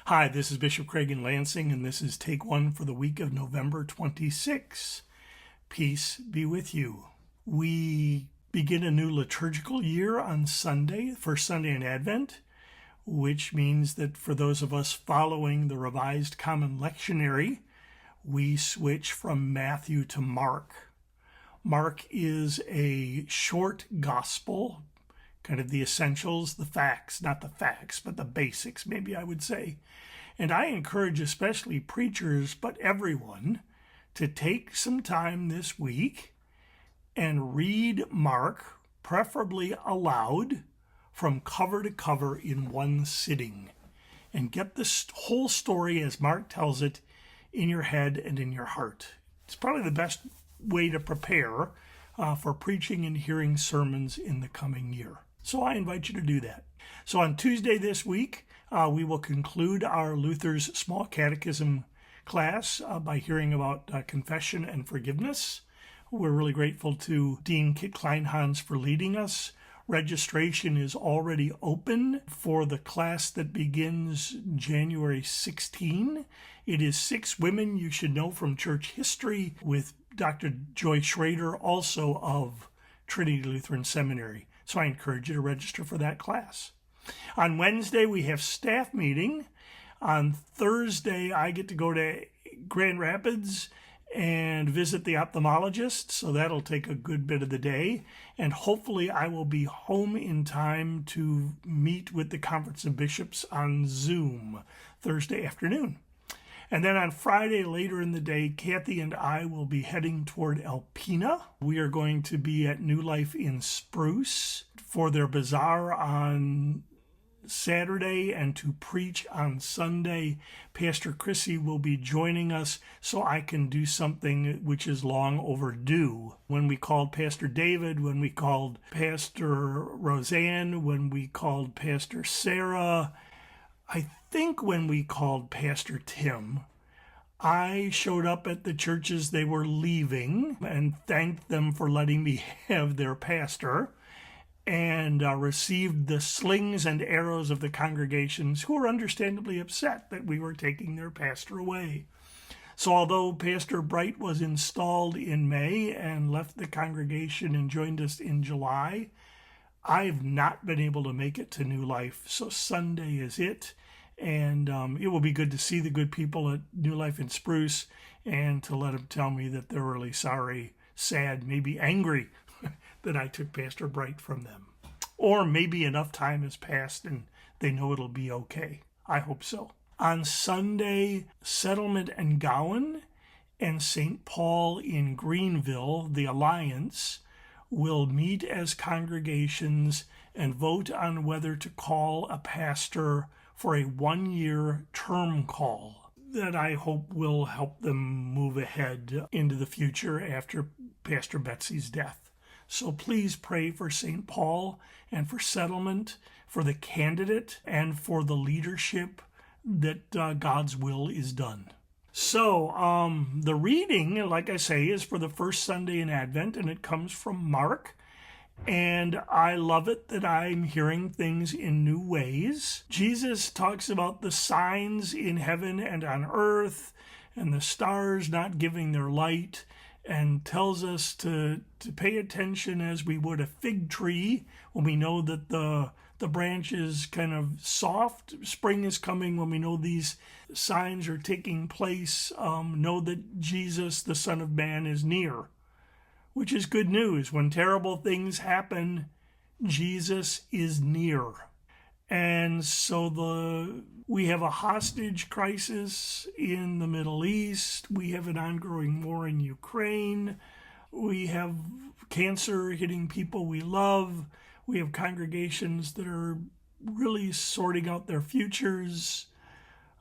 Hi, this is Bishop Craig in Lansing, and this is Take One for the week of November 26. Peace be with you. We begin a new liturgical year on Sunday, first Sunday in Advent, which means that for those of us following the Revised Common Lectionary, we switch from Matthew to Mark. Mark is a short gospel, kind of the essentials, the facts, not the facts, but the basics, maybe I would say. And I encourage especially preachers, but everyone, to take some time this week and read Mark, preferably aloud, from cover to cover in one sitting, and get the whole story as Mark tells it in your head and in your heart. It's probably the best way to prepare for preaching and hearing sermons in the coming year. So I invite you to do that. So on Tuesday this week, we will conclude our Luther's Small Catechism class by hearing about confession and forgiveness. We're really grateful to Dean Kit Kleinhans for leading us. Registration is already open for the class that begins January 16. It is 6 women you should know from church history with Dr. Joy Schrader, also of Trinity Lutheran Seminary. So I encourage you to register for that class. On Wednesday, we have staff meeting. On Thursday, I get to go to Grand Rapids and visit the ophthalmologist, so that'll take a good bit of the day. And hopefully I will be home in time to meet with the Conference of Bishops on Zoom Thursday afternoon. And then on Friday, later in the day, Kathy and I will be heading toward Alpena. We are going to be at New Life in Spruce for their bazaar on Saturday and to preach on Sunday. Pastor Chrissy will be joining us so I can do something which is long overdue. When we called Pastor David, when we called Pastor Roseanne, when we called Pastor Sarah, I think when we called Pastor Tim, I showed up at the churches they were leaving and thanked them for letting me have their pastor, and received the slings and arrows of the congregations who were understandably upset that we were taking their pastor away. So although Pastor Bright was installed in May and left the congregation and joined us in July, I've not been able to make it to New Life, so Sunday is it. And it will be good to see the good people at New Life in Spruce and to let them tell me that they're really sorry, sad, maybe angry that I took Pastor Bright from them. Or maybe enough time has passed and they know it'll be okay. I hope so. On Sunday, Settlement and Gowan and St. Paul in Greenville, the Alliance, will meet as congregations and vote on whether to call a pastor for a 1-year term call that I hope will help them move ahead into the future after Pastor Betsy's death. So please pray for St. Paul and for Settlement, for the candidate, and for the leadership that God's will is done. So the reading, like I say, is for the first Sunday in Advent, and it comes from Mark. And I love it that I'm hearing things in new ways. Jesus talks about the signs in heaven and on earth, and the stars not giving their light, and tells us to pay attention as we would a fig tree when we know that the branch is kind of soft. Spring is coming when we know these signs are taking place. Know that Jesus, the Son of Man, is near, which is good news. When terrible things happen, Jesus is near. And so we have a hostage crisis in the Middle East. We have an ongoing war in Ukraine. We have cancer hitting people we love. We have congregations that are really sorting out their futures.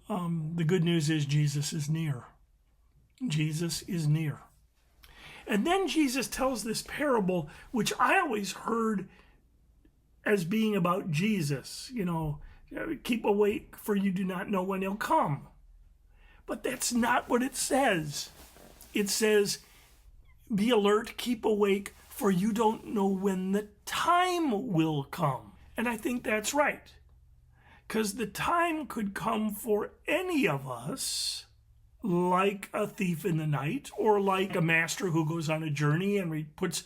The good news is Jesus is near. Jesus is near. And then Jesus tells this parable, which I always heard as being about Jesus, keep awake for you do not know when he'll come. But that's not what it says. It says, be alert, keep awake, for you don't know when the time will come. And I think that's right. Because the time could come for any of us, like a thief in the night, or like a master who goes on a journey and puts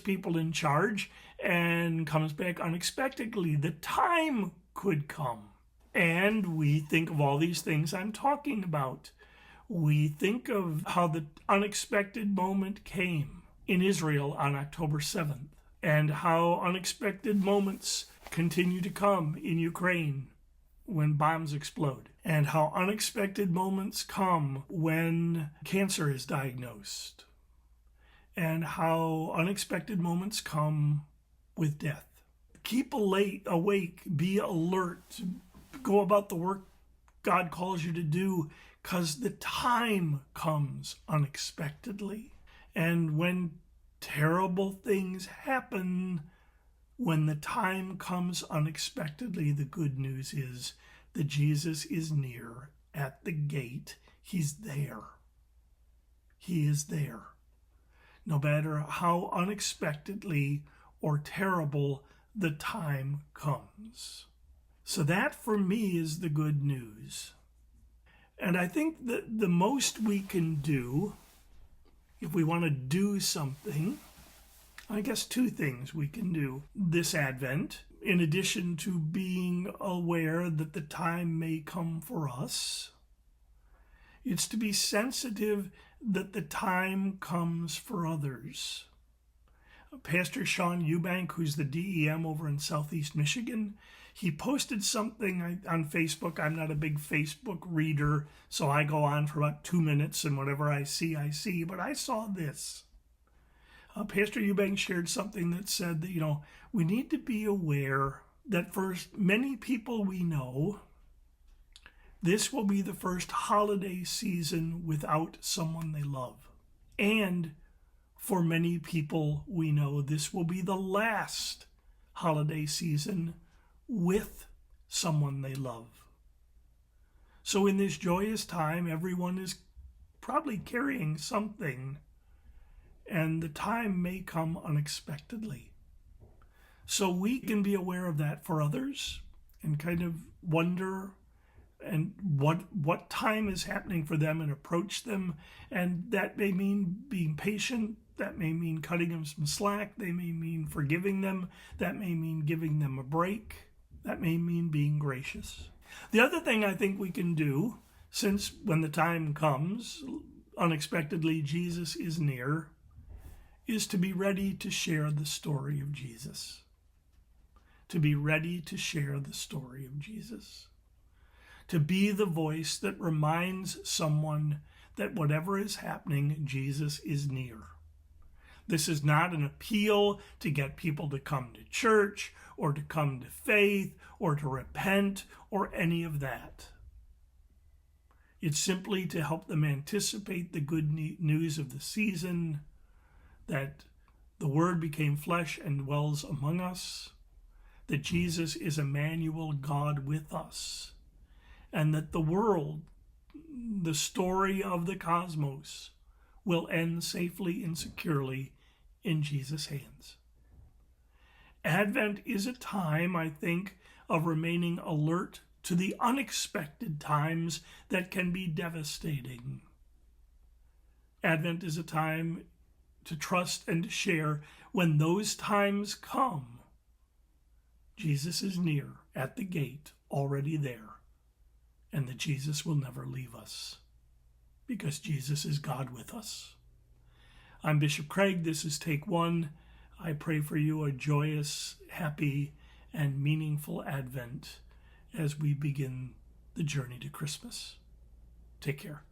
people in charge and comes back unexpectedly. The time could come. And we think of all these things I'm talking about. We think of how the unexpected moment came in Israel on October 7th, and how unexpected moments continue to come in Ukraine when bombs explode, and how unexpected moments come when cancer is diagnosed, and how unexpected moments come with death. Keep awake, be alert, go about the work God calls you to do, because the time comes unexpectedly. And when terrible things happen, when the time comes unexpectedly, the good news is that Jesus is near at the gate. He's there. He is there. No matter how unexpectedly or terrible the time comes. So that for me is the good news. And I think that the most we can do, if we want to do something, I guess two things we can do this Advent, in addition to being aware that the time may come for us. It's to be sensitive that the time comes for others. Pastor Sean Eubank, who's the DEM over in Southeast Michigan, he posted something on Facebook. I'm not a big Facebook reader, so I go on for about 2 minutes, and whatever I see. But I saw this. Pastor Eubank shared something that said that, we need to be aware that for many people we know, this will be the first holiday season without someone they love. And for many people we know, this will be the last holiday season with someone they love. So in this joyous time, everyone is probably carrying something, and the time may come unexpectedly. So we can be aware of that for others and kind of wonder and what time is happening for them and approach them. And that may mean being patient. That may mean cutting them some slack. They may mean forgiving them. That may mean giving them a break. That may mean being gracious. The other thing I think we can do, since when the time comes, unexpectedly Jesus is near, is to be ready to share the story of Jesus. To be ready to share the story of Jesus. To be the voice that reminds someone that whatever is happening, Jesus is near. This is not an appeal to get people to come to church or to come to faith or to repent or any of that. It's simply to help them anticipate the good news of the season, that the Word became flesh and dwells among us, that Jesus is Emmanuel, God with us, and that the world, the story of the cosmos, will end safely and securely in Jesus' hands. Advent is a time, I think, of remaining alert to the unexpected times that can be devastating. Advent is a time to trust and to share when those times come. Jesus is near at the gate, already there, and that Jesus will never leave us because Jesus is God with us. I'm Bishop Craig. This is Take One. I pray for you a joyous, happy, and meaningful Advent as we begin the journey to Christmas. Take care.